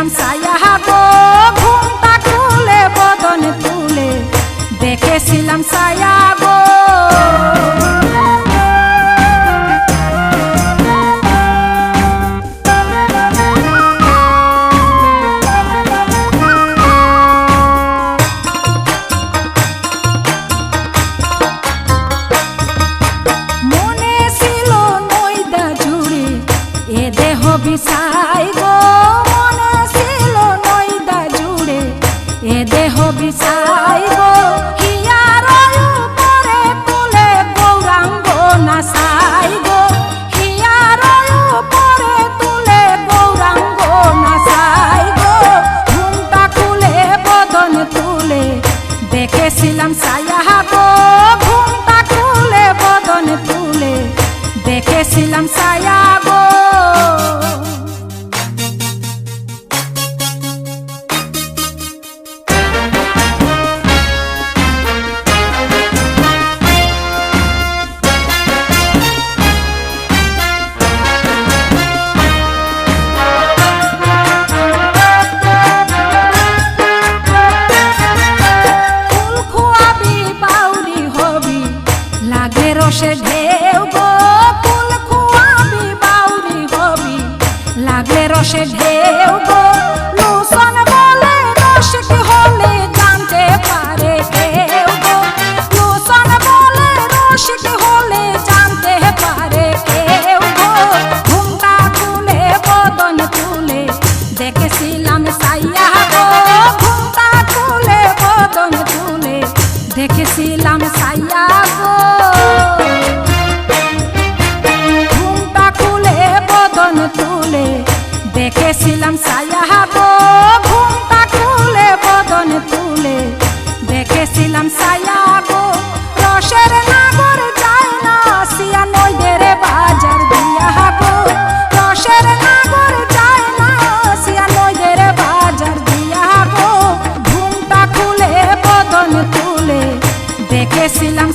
দেখেছিলাম ছায়া গো ঘুমটা খুলে বদন তুলে দেখেছিলাম ছায়া গো মনে ছিল নইদা জুড়ে এ দেহ বিছাই গো মনে ছিল নইদা জুড়ে এ দেহ বিছাই গো হিয়ার উপরে তুলে গৌরাঙ্গ নাচাই গো হিয়ার উপরে তুলে গৌরাঙ্গ নাচাই গো ঘুমটা খুলে বদন তুলে দেখেছিলাম ছায়া গো ঘুমটা খুলে বদন তুলে দেখেছিলাম ছায়া গো রসে ঢেউ গো ফুল খুয়াবি বাউরি হবি লাগলে রসে ঢেউ গো লুসন বলে রসিক হলে জানতে পারে কেউ গো লুসন বলে রসিক হলে জানতে পারে কেউ গো ঘুমটা খুলে বদন তুলে দেখেছিলাম ছায়া গো ঘুমটা খুলে বদন তুলে দেখেছিলাম ছায়া গো তুলে দেখেছিলাম ছায়া গো ঘুমটা খুলে বদন তুলে দেখেছিলাম ছায়া গো রসের নাগর যায় না আসিয়া নইদের বাজার দিয়া গো রসের নাগর যায় না আসিয়া নইদের বাজার দিয়া গো ঘুমটা খুলে বদন তুলে দেখেছিলাম